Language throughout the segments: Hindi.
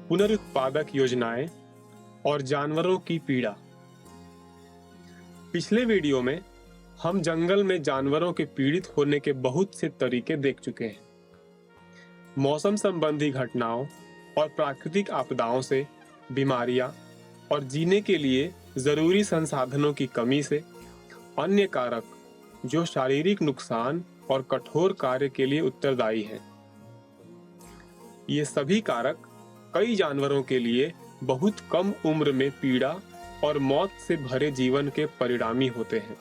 पुनरुत्पादक योजनाएं और जानवरों की पीड़ा। पिछले वीडियो में हम जंगल में जानवरों के पीड़ित होने के बहुत से तरीके देख चुके हैं। मौसम संबंधी घटनाओं और प्राकृतिक आपदाओं से, बीमारियां और जीने के लिए जरूरी संसाधनों की कमी से, अन्य कारक जो शारीरिक नुकसान और कठोर कार्य के लिए उत्तरदायी हैं। ये सभी कारक कई जानवरों के लिए बहुत कम उम्र में पीड़ा और मौत से भरे जीवन के परिणामी होते हैं।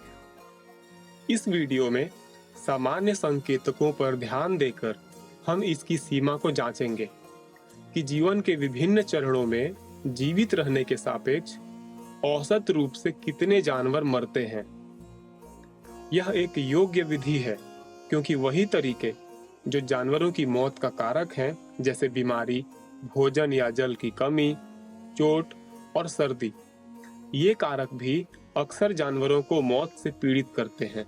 इस वीडियो में सामान्य संकेतकों पर ध्यान देकर हम इसकी सीमा को जांचेंगे कि जीवन के विभिन्न चरणों में जीवित रहने के सापेक्ष औसत रूप से कितने जानवर मरते हैं। यह एक योग्य विधि है क्योंकि वही तरीके जो जानवरों की मौत का कारक हैं, जैसे बीमारी, भोजन या जल की कमी, चोट और सर्दी, ये कारक भी अक्सर जानवरों को मौत से पीड़ित करते हैं।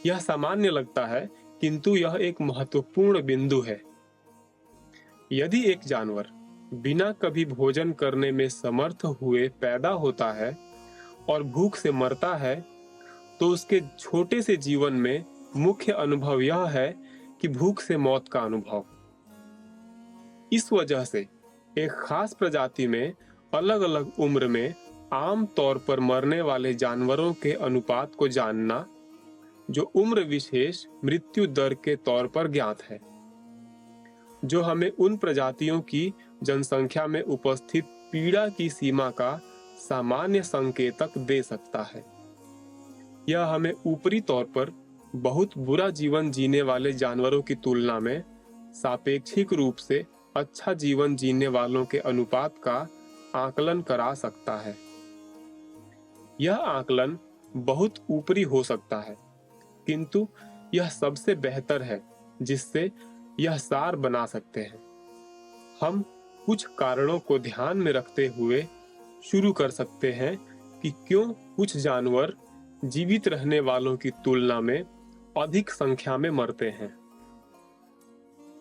यह सामान्य लगता है, किंतु यह एक महत्वपूर्ण बिंदु है। यदि एक जानवर बिना कभी भोजन करने में समर्थ हुए पैदा होता है और भूख से मरता है, तो उसके छोटे से जीवन में मुख्य अनुभव यह है कि भूख से मौत का अनुभव। इस वजह से एक खास प्रजाति में अलग अलग उम्र में आम तौर पर मरने वाले जानवरों के अनुपात को जानना, जो उम्र विशेष मृत्यु दर के तौर पर ज्ञात है, जो हमें उन प्रजातियों की जनसंख्या में उपस्थित पीड़ा की सीमा का सामान्य संकेतक दे सकता है। यह हमें ऊपरी तौर पर बहुत बुरा जीवन जीने वाले जानवरों की तुलना में सापेक्षिक रूप से अच्छा जीवन जीने वालों के अनुपात का आकलन करा सकता है। यह आकलन बहुत ऊपरी हो सकता है, किंतु यह सबसे बेहतर है जिससे यह सार बना सकते हैं। हम कुछ कारणों को ध्यान में रखते हुए शुरू कर सकते हैं कि क्यों कुछ जानवर जीवित रहने वालों की तुलना में अधिक संख्या में मरते हैं।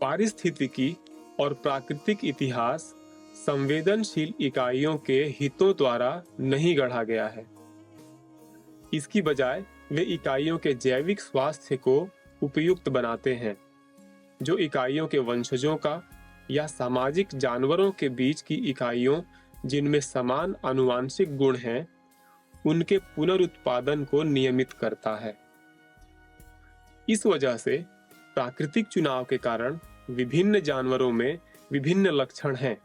पारिस्थितिकी और प्राकृतिक इतिहास संवेदनशील इकाइयों के हितों द्वारा नहीं गढ़ा गया है। इसकी बजाय वे इकाइयों के जैविक स्वास्थ्य को उपयुक्त बनाते हैं, जो इकाइयों के वंशजों का या सामाजिक जानवरों के बीच की इकाइयों जिनमें समान आनुवंशिक गुण हैं, उनके पुनरुत्पादन को नियमित करता है। इस वजह से प्राकृतिक चुनाव के कारण विभिन्न जानवरों में विभिन्न लक्षण हैं,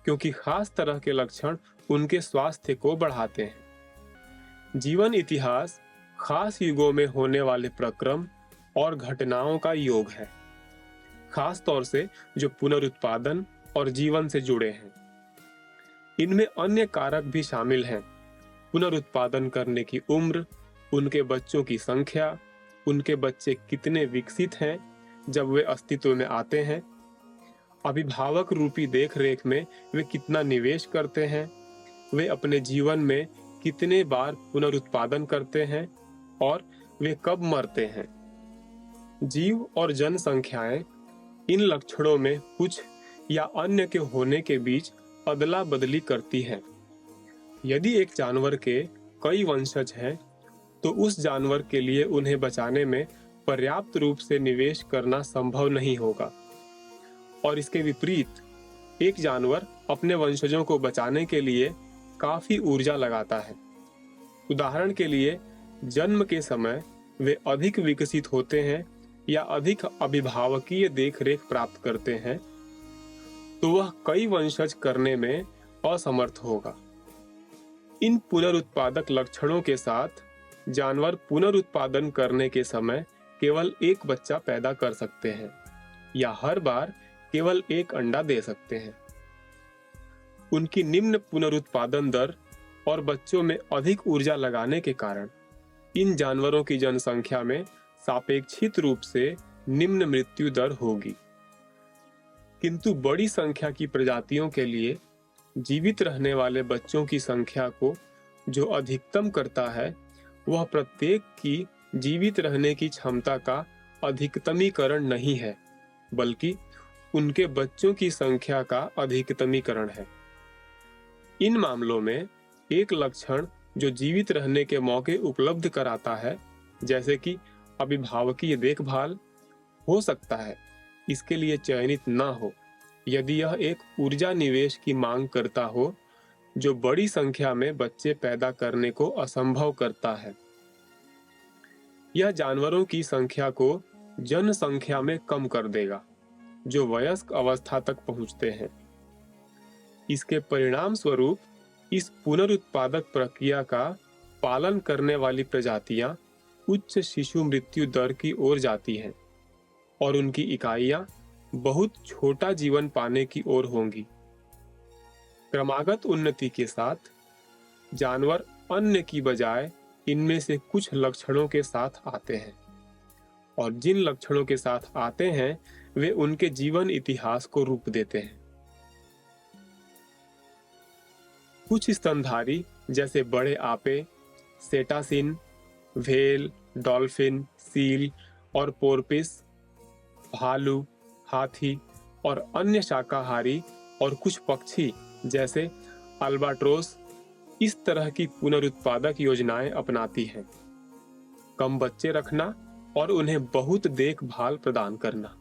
क्योंकि खास तरह के लक्षण उनके स्वास्थ्य को बढ़ाते हैं। जीवन इतिहास खास युगों में होने वाले प्रक्रम और घटनाओं का योग है, खास तौर से जो पुनरुत्पादन और जीवन से जुड़े हैं। इनमें अन्य कारक भी शामिल हैं: पुनरुत्पादन करने की उम्र, उनके बच्चों की संख्या, उनके बच्चे कितने विकसित हैं जब वे अस्तित्व में आते हैं, अभिभावक रूपी देखरेख में वे कितना निवेश करते हैं, वे अपने जीवन में कितने बार पुनरुत्पादन करते हैं और वे कब मरते हैं। जीव और जनसंख्याएं इन लक्षणों में कुछ या अन्य के होने के बीच अदला बदली करती हैं। यदि एक जानवर के कई वंशज हैं, तो उस जानवर के लिए उन्हें बचाने में पर्याप्त रूप से निवेश करना संभव नहीं होगा, और इसके विपरीत एक जानवर अपने वंशजों को बचाने के लिए काफी ऊर्जा लगाता है। उदाहरण के लिए, जन्म के समय वे अधिक विकसित होते हैं या अधिक अभिभावकीय देखरेख प्राप्त करते हैं, तो वह कई वंशज करने में असमर्थ होगा। इन पुनरुत्पादक लक्षणों के साथ जानवर पुनरुत्पादन करने के समय केवल एक बच्चा पैदा कर सकते हैं या हर बार केवल एक अंडा दे सकते हैं। उनकी निम्न पुनरुत्पादन दर और बच्चों में अधिक ऊर्जा लगाने के कारण इन जानवरों की जनसंख्या में सापेक्षित रूप से निम्न मृत्यु दर होगी। किंतु बड़ी संख्या की प्रजातियों के लिए जीवित रहने वाले बच्चों की संख्या को जो अधिकतम करता है, वह प्रत्येक की जीवित रहने की क्षमता का अधिकतमीकरण नहीं है, बल्कि उनके बच्चों की संख्या का अधिकतमीकरण है। इन मामलों में एक लक्षण जो जीवित रहने के मौके उपलब्ध कराता है, जैसे कि अभिभावकीय देखभाल, हो सकता है इसके लिए चयनित न हो यदि यह एक ऊर्जा निवेश की मांग करता हो जो बड़ी संख्या में बच्चे पैदा करने को असंभव करता है। यह जानवरों की संख्या को जनसंख्या में कम कर देगा जो वयस्क अवस्था तक पहुंचते हैं। इसके परिणाम स्वरूप इस पुनरुत्पादक प्रक्रिया का पालन करने वाली प्रजातियां उच्च शिशु मृत्यु दर की ओर जाती हैं और उनकी इकाइयां बहुत छोटा जीवन पाने की ओर होंगी। क्रमागत उन्नति के साथ जानवर अन्य की बजाय इनमें से कुछ लक्षणों के साथ आते हैं और जिन लक्षणों के साथ आते हैं वे उनके जीवन इतिहास को रूप देते हैं। कुछ स्तनधारी जैसे बड़े आपे, सेटासिन, व्हेल, डॉल्फिन, सील और पोर्पिस, भालू, हाथी और अन्य शाकाहारी और कुछ पक्षी जैसे अल्बाट्रोस इस तरह की पुनरुत्पादक योजनाएं अपनाती हैं। कम बच्चे रखना और उन्हें बहुत देखभाल प्रदान करना।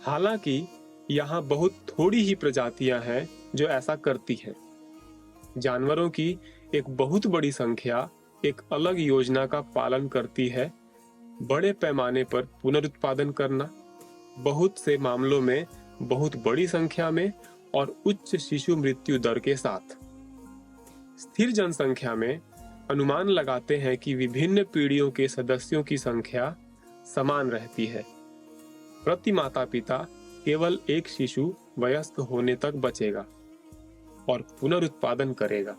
हालांकि यहाँ बहुत थोड़ी ही प्रजातियां हैं जो ऐसा करती हैं। जानवरों की एक बहुत बड़ी संख्या एक अलग योजना का पालन करती है, बड़े पैमाने पर पुनरुत्पादन करना, बहुत से मामलों में बहुत बड़ी संख्या में और उच्च शिशु मृत्यु दर के साथ। स्थिर जनसंख्या में अनुमान लगाते हैं कि विभिन्न पीढ़ियों के सदस्यों की संख्या समान रहती है। प्रति माता पिता केवल एक शिशु वयस्क होने तक बचेगा और पुनरुत्पादन करेगा।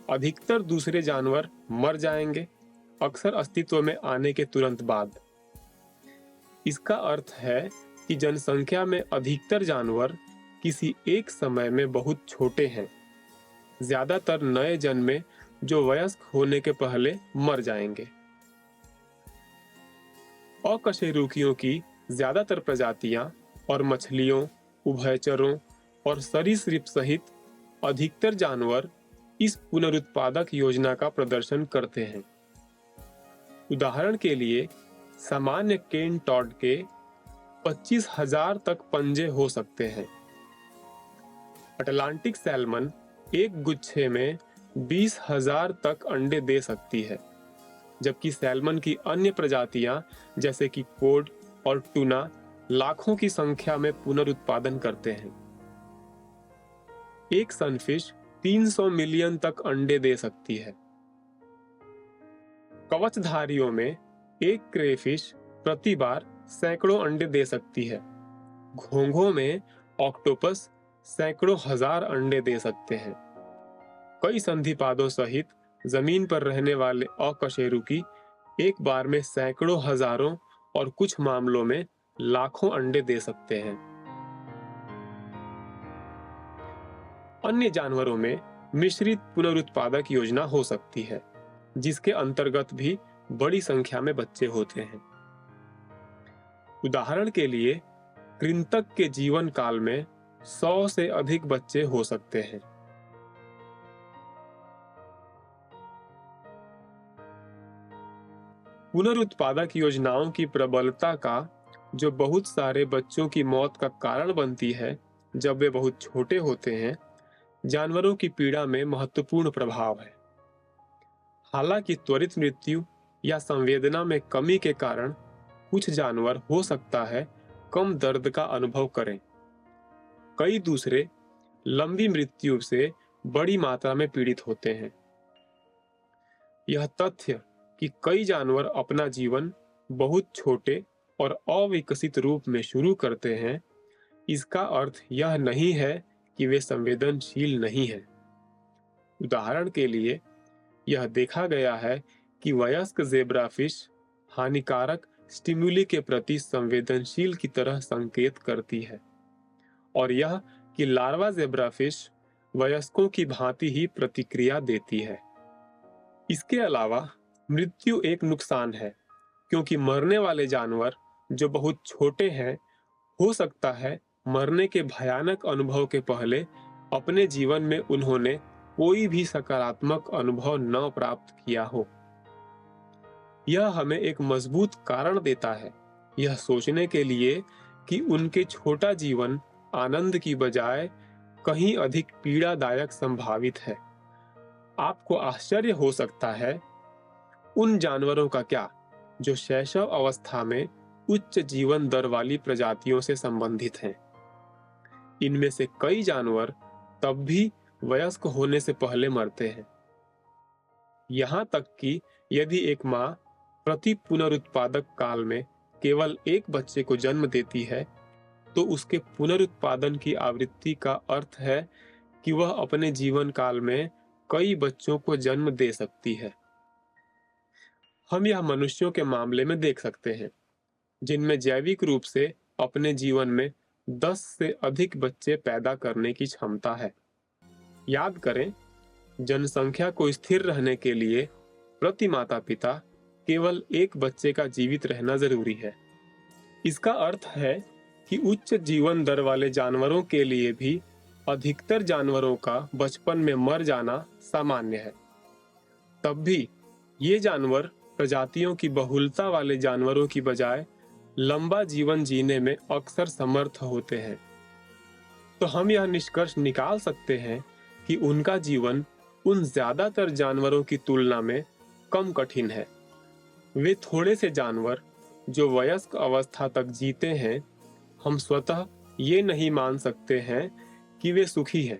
अधिकतर दूसरे जानवर मर जाएंगे, अक्सर अस्तित्व में आने के तुरंत बाद। इसका अर्थ है कि जनसंख्या में अधिकतर जानवर किसी एक समय में बहुत छोटे हैं। ज्यादातर नए जन्मे जो वयस्क होने के पहले मर जाएंगे। अकशेरुकियों की ज्यादातर प्रजातियां और मछलियों, उभयचरों और सरीसृप सहित अधिकतर जानवर इस पुनरुत्पादक योजना का प्रदर्शन करते हैं। उदाहरण के लिए सामान्य केन टॉड के 25,000 तक पंजे हो सकते हैं। अटलांटिक सैल्मन एक गुच्छे में 20,000 तक अंडे दे सकती है, जबकि सैल्मन की अन्य प्रजातियां जैसे कि कोड और टूना लाखों की संख्या में पुनरुत्पादन करते हैं। एक सनफिश 300 मिलियन तक अंडे दे सकती है। कवचधारियों में एक क्रेफिश प्रति बार सैकड़ों अंडे दे सकती है। घोंघों में ऑक्टोपस सैकड़ों हजार अंडे दे सकते हैं। कई संधिपादों सहित जमीन पर रहने वाले अकशेरुकी एक बार में सैकड़ों, हजारों और कुछ मामलों में लाखों अंडे दे सकते हैं। अन्य जानवरों में मिश्रित पुनरुत्पादक योजना हो सकती है, जिसके अंतर्गत भी बड़ी संख्या में बच्चे होते हैं। उदाहरण के लिए कृंतक के जीवन काल में 100 से अधिक बच्चे हो सकते हैं। पुनरुत्पादक योजनाओं की प्रबलता का जो बहुत सारे बच्चों की मौत का कारण बनती है जब वे बहुत छोटे होते हैं, जानवरों की पीड़ा में महत्वपूर्ण प्रभाव है। हालांकि त्वरित मृत्यु या संवेदना में कमी के कारण कुछ जानवर हो सकता है कम दर्द का अनुभव करें। कई दूसरे लंबी मृत्यु से बड़ी मात्रा में पीड़ित होते हैं। यह तथ्य कि कई जानवर अपना जीवन बहुत छोटे और अविकसित रूप में शुरू करते हैं, इसका अर्थ यह नहीं है कि वे संवेदनशील नहीं हैं। उदाहरण के लिए यह देखा गया है कि वयस्क ज़ेब्राफिश हानिकारक स्टिमुली के प्रति संवेदनशील की तरह संकेत करती है और यह कि लार्वा ज़ेब्राफिश वयस्कों की भांति ही प्रतिक्रिया देती है। इसके अलावा मृत्यु एक नुकसान है, क्योंकि मरने वाले जानवर जो बहुत छोटे हैं, हो सकता है मरने के भयानक अनुभव के पहले अपने जीवन में उन्होंने कोई भी सकारात्मक अनुभव न प्राप्त किया हो। यह हमें एक मजबूत कारण देता है यह सोचने के लिए कि उनके छोटा जीवन आनंद की बजाय कहीं अधिक पीड़ादायक संभावित है। आपको आश्चर्य हो सकता है, उन जानवरों का क्या जो शैशव अवस्था में उच्च जीवन दर वाली प्रजातियों से संबंधित हैं। इनमें से कई जानवर तब भी वयस्क होने से पहले मरते हैं। यहाँ तक कि यदि एक माँ प्रति पुनरुत्पादक काल में केवल एक बच्चे को जन्म देती है, तो उसके पुनरुत्पादन की आवृत्ति का अर्थ है कि वह अपने जीवन काल में कई बच्चों को जन्म दे सकती है। हम यह मनुष्यों के मामले में देख सकते हैं, जिनमें जैविक रूप से अपने जीवन में 10 से अधिक बच्चे पैदा करने की क्षमता है। याद करें, जनसंख्या को स्थिर रहने के लिए प्रति माता पिता केवल एक बच्चे का जीवित रहना जरूरी है। इसका अर्थ है कि उच्च जीवन दर वाले जानवरों के लिए भी अधिकतर जानवरों का बचपन में मर जाना सामान्य है। तब भी ये जानवर प्रजातियों की बहुलता वाले जानवरों की बजाय लंबा जीवन जीने में अक्सर समर्थ होते हैं। तो हम यह निष्कर्ष निकाल सकते हैं कि उनका जीवन उन ज्यादातर जानवरों की तुलना में कम कठिन है। वे थोड़े से जानवर जो वयस्क अवस्था तक जीते हैं, हम स्वतः ये नहीं मान सकते हैं कि वे सुखी हैं।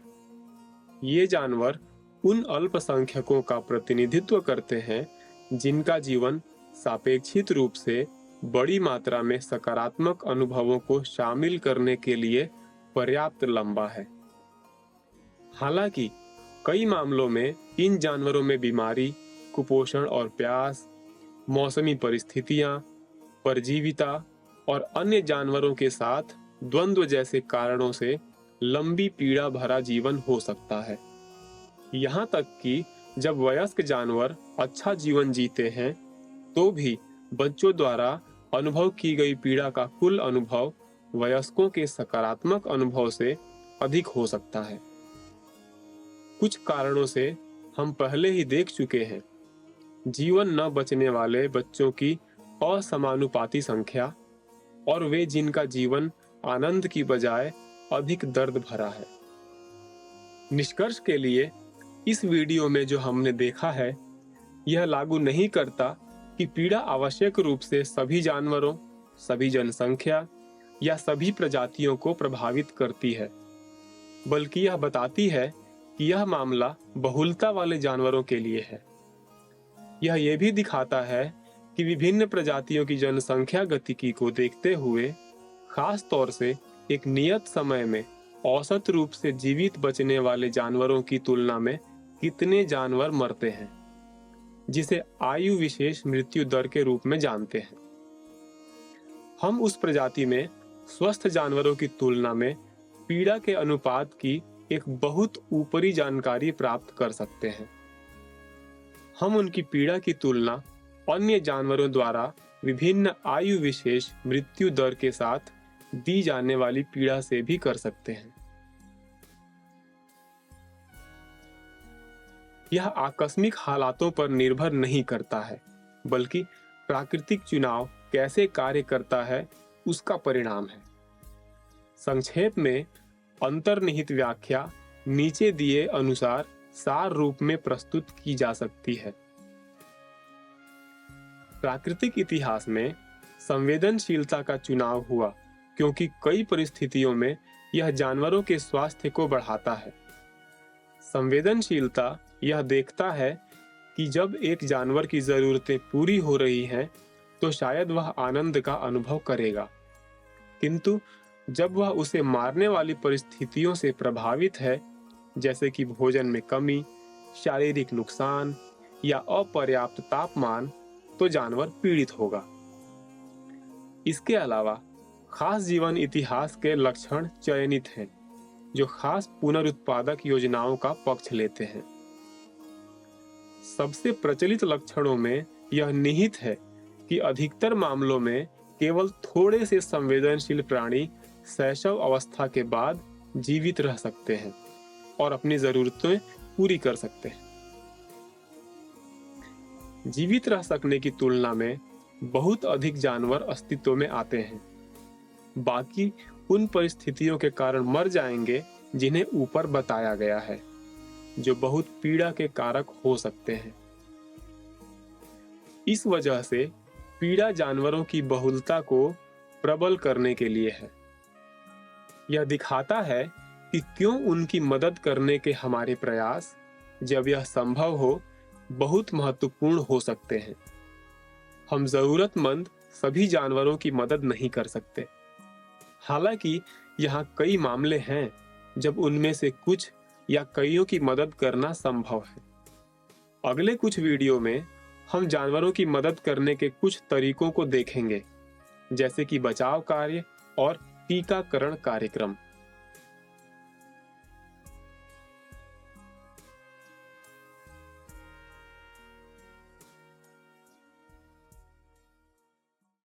ये जानवर उन अल्पसंख्यकों का प्रतिनिधित्व करते हैं जिनका जीवन सापेक्षित रूप से बड़ी मात्रा में सकारात्मक अनुभवों को शामिल करने के लिए पर्याप्त लंबा है। हालांकि कई मामलों में इन जानवरों में बीमारी, कुपोषण और प्यास, मौसमी परिस्थितियां, परजीविता और अन्य जानवरों के साथ द्वंद्व जैसे कारणों से लंबी पीड़ा भरा जीवन हो सकता है। यहाँ तक कि जब वयस्क जानवर अच्छा जीवन जीते हैं, तो भी बच्चों द्वारा अनुभव की गई पीड़ा का कुल अनुभव वयस्कों के सकारात्मक अनुभव से अधिक हो सकता है। कुछ कारणों से हम पहले ही देख चुके हैं, जीवन न बचने वाले बच्चों की असमानुपाती संख्या और वे जिनका जीवन आनंद की बजाय अधिक दर्द भरा है। निष्कर्ष के लिए इस वीडियो में जो हमने देखा है, यह लागू नहीं करता कि पीड़ा आवश्यक रूप से सभी जानवरों, सभी जनसंख्या या सभी प्रजातियों को प्रभावित करती है, बल्कि यह बताती है कि यह मामला बहुलता वाले जानवरों के लिए है। यह भी दिखाता है कि विभिन्न प्रजातियों की जनसंख्या गतिकी को देखते हुए खास तौर से एक नियत समय में औसत रूप से जीवित बचने वाले जानवरों की तुलना में कितने जानवर मरते हैं, जिसे आयु विशेष मृत्यु दर के रूप में जानते हैं। हम उस प्रजाति में स्वस्थ जानवरों की तुलना में पीड़ा के अनुपात की एक बहुत ऊपरी जानकारी प्राप्त कर सकते हैं। हम उनकी पीड़ा की तुलना अन्य जानवरों द्वारा विभिन्न आयु विशेष मृत्यु दर के साथ दी जाने वाली पीड़ा से भी कर सकते हैं। यह आकस्मिक हालातों पर निर्भर नहीं करता है, बल्कि प्राकृतिक चुनाव कैसे कार्य करता है उसका परिणाम है। संक्षेप में अंतर्निहित व्याख्या नीचे दिए अनुसार सार रूप में प्रस्तुत की जा सकती है। प्राकृतिक इतिहास में संवेदनशीलता का चुनाव हुआ क्योंकि कई परिस्थितियों में यह जानवरों के स्वास्थ्य को बढ़ाता है। संवेदनशीलता यह देखता है कि जब एक जानवर की जरूरतें पूरी हो रही हैं, तो शायद वह आनंद का अनुभव करेगा, किंतु जब वह उसे मारने वाली परिस्थितियों से प्रभावित है, जैसे कि भोजन में कमी, शारीरिक नुकसान या अपर्याप्त तापमान, तो जानवर पीड़ित होगा। इसके अलावा खास जीवन इतिहास के लक्षण चयनित हैं, जो खास पुनरुत्पादक योजनाओं का पक्ष लेते हैं। सबसे प्रचलित लक्षणों में यह निहित है कि अधिकतर मामलों में केवल थोड़े से संवेदनशील प्राणी शैशव अवस्था के बाद जीवित रह सकते हैं और अपनी जरूरतें पूरी कर सकते हैं। जीवित रह सकने की तुलना में बहुत अधिक जानवर अस्तित्व में आते हैं। बाकी उन परिस्थितियों के कारण मर जाएंगे जिन्हें ऊपर बताया गया है, जो बहुत पीड़ा के कारक हो सकते हैं। इस वजह से पीड़ा जानवरों की बहुलता को प्रबल करने के लिए है। यह दिखाता है कि क्यों उनकी मदद करने के हमारे प्रयास, जब यह संभव हो, बहुत महत्वपूर्ण हो सकते हैं। हम जरूरतमंद सभी जानवरों की मदद नहीं कर सकते। हालांकि यहाँ कई मामले हैं जब उनमें से कुछ या कईयों की मदद करना संभव है। अगले कुछ वीडियो में हम जानवरों की मदद करने के कुछ तरीकों को देखेंगे, जैसे कि बचाव कार्य और टीकाकरण कार्यक्रम।